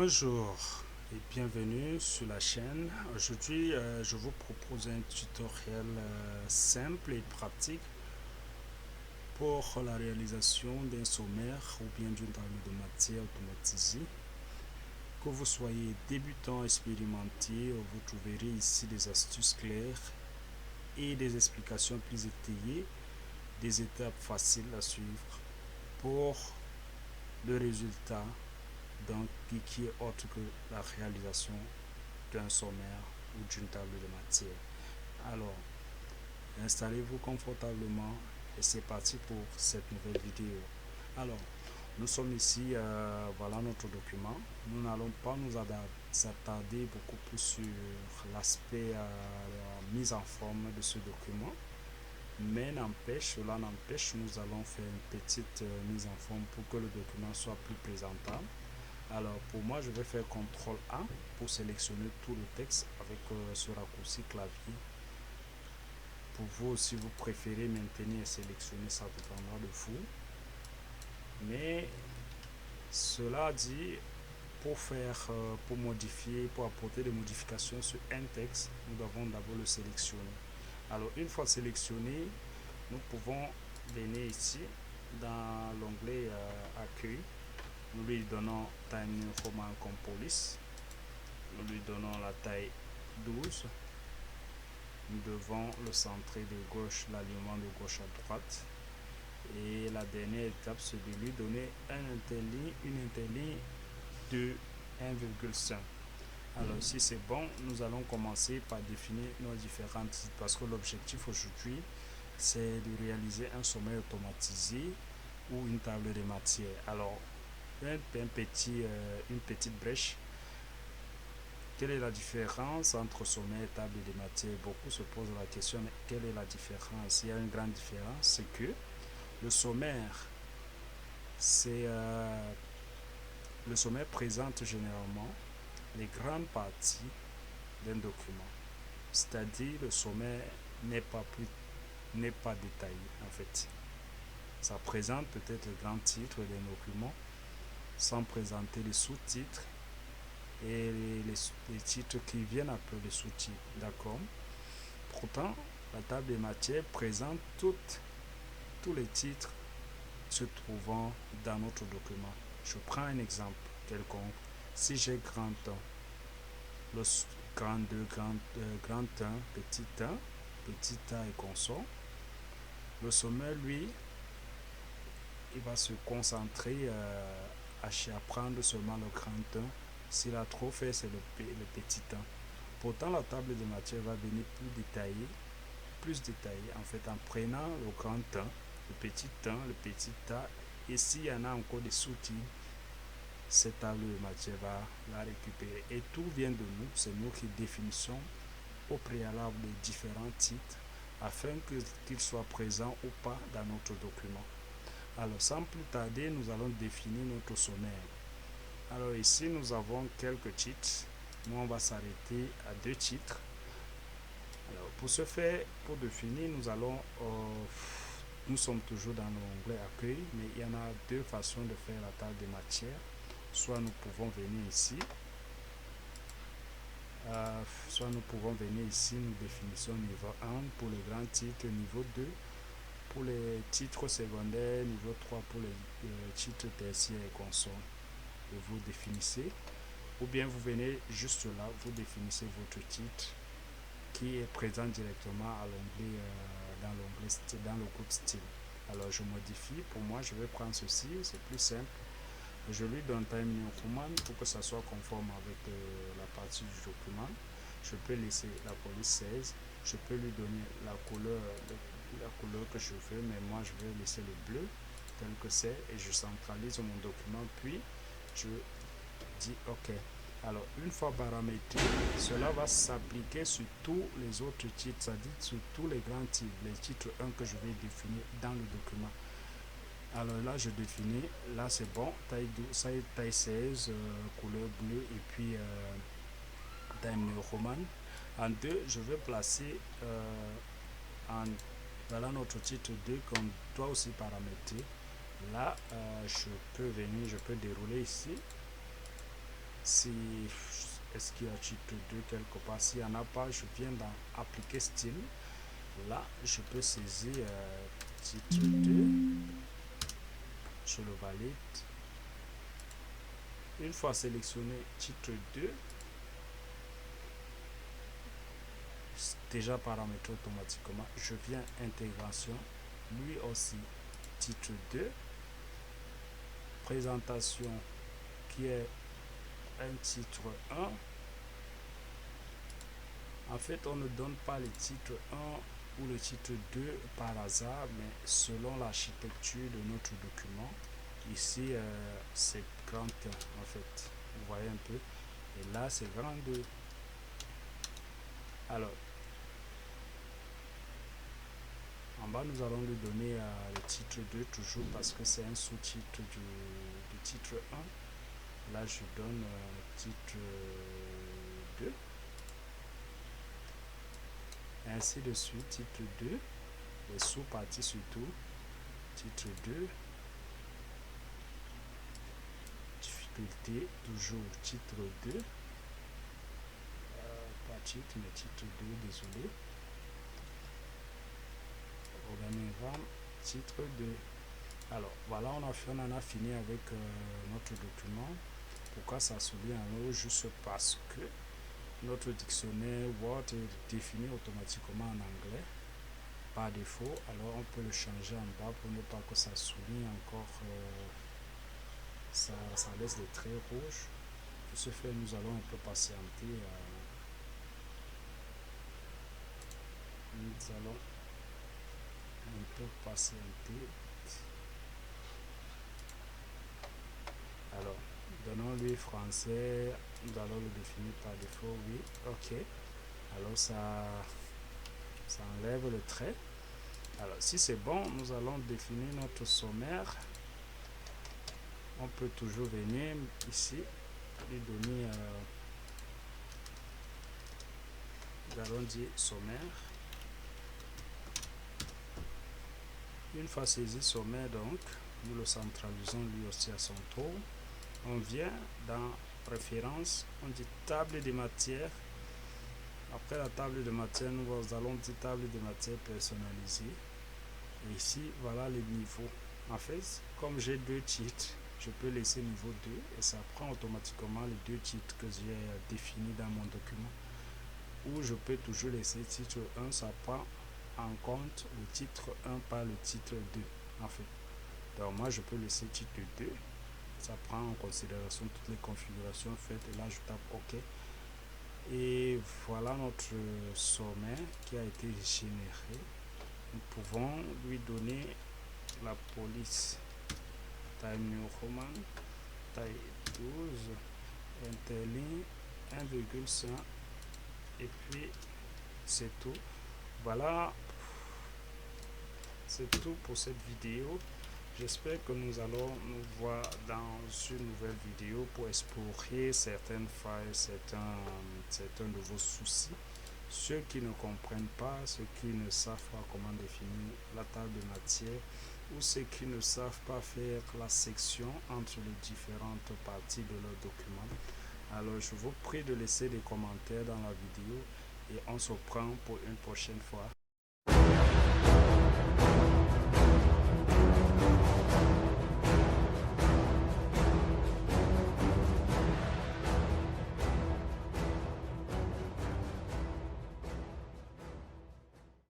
Bonjour et bienvenue sur la chaîne. Aujourd'hui, je vous propose un tutoriel simple et pratique pour la réalisation d'un sommaire ou bien d'une table de matière automatisée. Que vous soyez débutant, expérimenté, vous trouverez ici des astuces claires et des explications plus étayées, des étapes faciles à suivre pour le résultat donc qui est autre que la réalisation d'un sommaire ou d'une table de matière. Alors, installez-vous confortablement et c'est parti pour cette nouvelle vidéo. Alors, nous sommes ici, voilà notre document. Nous n'allons pas nous attarder beaucoup plus sur l'aspect la mise en forme de ce document. Mais cela n'empêche, nous allons faire une petite mise en forme pour que le document soit plus présentable. Alors pour moi, je vais faire CTRL A pour sélectionner tout le texte avec ce raccourci clavier. Pour vous, si vous préférez maintenir et sélectionner, ça dépendra de vous. Mais cela dit, pour modifier, pour apporter des modifications sur un texte, nous devons d'abord le sélectionner. Alors une fois sélectionné, nous pouvons venir ici dans l'onglet Accueil. Nous lui donnons Time New Roman comme police. Nous lui donnons la taille 12. Nous devons le centrer de gauche, l'alignement de gauche à droite. Et la dernière étape, c'est de lui donner une interligne de 1,5. Alors si c'est bon, nous allons commencer par définir nos différents titres parce que l'objectif aujourd'hui, c'est de réaliser un sommaire automatisé ou une table de matière. Alors, une petite brèche. Quelle est la différence entre sommaire et table de matière? Beaucoup se posent la question, mais quelle est la différence? Il y a une grande différence, c'est que le sommaire, le sommaire présente généralement les grandes parties d'un document. C'est-à-dire le sommaire n'est pas détaillé en fait. Ça présente peut-être les grands titres d'un document sans présenter les sous-titres et les titres qui viennent après les sous-titres, d'accord. Pourtant, la table des matières présente tous les titres se trouvant dans notre document. Je prends un exemple quelconque. Si j'ai grand 1, le grand 2, grand 1, petit 1, petit a et consort, le sommaire, lui, il va se concentrer à prendre seulement le grand 1. S'il a trop fait, c'est le petit 1. Pourtant, la table de matière va venir plus détaillée en fait, en prenant le grand 1, le petit a, et s'il y en a encore des sous-titres, cette table de matière va la récupérer. Et tout vient de nous, c'est nous qui définissons au préalable les différents titres afin qu'ils soient présents ou pas dans notre document. Alors, sans plus tarder, nous allons définir notre sommaire. Alors ici, nous avons quelques titres. Nous, on va s'arrêter à 2 titres. Alors, pour ce faire, pour définir, nous sommes toujours dans l'onglet Accueil, mais il y en a 2 façons de faire la table de matière. Soit nous pouvons venir ici, nous définissons niveau 1 pour les grands titres, niveau 2 pour les titres secondaires, niveau 3 pour les titres tertiaires et consorts. Et vous définissez, ou bien vous venez juste là, vous définissez votre titre qui est présent directement à l'onglet dans le groupe style. Alors je modifie, pour moi je vais prendre ceci, c'est plus simple. Je lui donne Time New Roman pour que ça soit conforme avec la partie du document. Je peux laisser la police 16, je peux lui donner la couleur que je veux, mais moi je vais laisser le bleu tel que c'est et je centralise mon document, puis je dis OK. Alors une fois paramétré, cela va s'appliquer sur tous les autres titres, c'est-à-dire sur tous les grands titres, les titres 1 que je vais définir dans le document. Alors là je définis, là c'est bon, taille 16, couleur bleue et puis Time New Roman. En 2, je vais placer voilà notre titre 2 qu'on doit aussi paramétrer. Là je peux dérouler ici si est-ce qu'il y a titre 2 quelque part. S'il n'y en a pas, je viens dans appliquer style. Là, je peux saisir titre 2. Je le valide. Une fois sélectionné titre 2, déjà paramétré automatiquement, je viens intégration, lui aussi titre 2, présentation qui est un titre 1. En fait, on ne donne pas le titre 1 ou le titre 2 par hasard, mais selon l'architecture de notre document. Ici, c'est grand 1 en fait. Vous voyez un peu. Et là, c'est grand 2. Alors, en bas, nous allons lui donner le titre 2 toujours parce que c'est un sous-titre du titre 1. Là, je donne titre 2. Et ainsi de suite, titre 2. Les sous-parties surtout. Titre 2. Difficulté, toujours titre 2. Pas titre, mais titre 2, désolé. Organigramme, titre 2. Alors, voilà, on en a fini avec notre document. Pourquoi ça souligne en haut? Juste parce que notre dictionnaire Word est défini automatiquement en anglais par défaut. Alors, on peut le changer en bas pour ne pas que ça souligne encore, ça laisse des traits rouges. Pour ce fait, nous allons un peu patienter. Nous allons un peu patienter. Alors, donnons-lui français. Nous allons le définir par défaut. Oui, ok. Alors, ça enlève le trait. Alors, si c'est bon, nous allons définir notre sommaire. On peut toujours venir ici, lui donner, nous allons dire sommaire. Une fois saisi sommaire, donc, nous le centralisons lui aussi à son tour. On vient dans préférences, on dit table de matière. Après la table de matière, nous allons dire table de matière personnalisée. Et ici, voilà les niveaux. En fait, comme j'ai deux titres, je peux laisser niveau 2 et ça prend automatiquement les deux titres que j'ai définis dans mon document. Ou je peux toujours laisser titre 1, ça prend en compte le titre 1 par le titre 2 en fait. Donc moi je peux laisser titre 2, ça prend en considération toutes les configurations faites et là je tape OK. Et voilà notre sommaire qui a été généré. Nous pouvons lui donner la police, taille New Roman, taille 12, interligne 1,5 et puis c'est tout. Voilà, c'est tout pour cette vidéo. J'espère que nous allons nous voir dans une nouvelle vidéo pour explorer certaines failles, certains de vos soucis. Ceux qui ne comprennent pas, ceux qui ne savent pas comment définir la table de matière ou ceux qui ne savent pas faire la section entre les différentes parties de leur document. Alors je vous prie de laisser des commentaires dans la vidéo et on se prend pour une prochaine fois.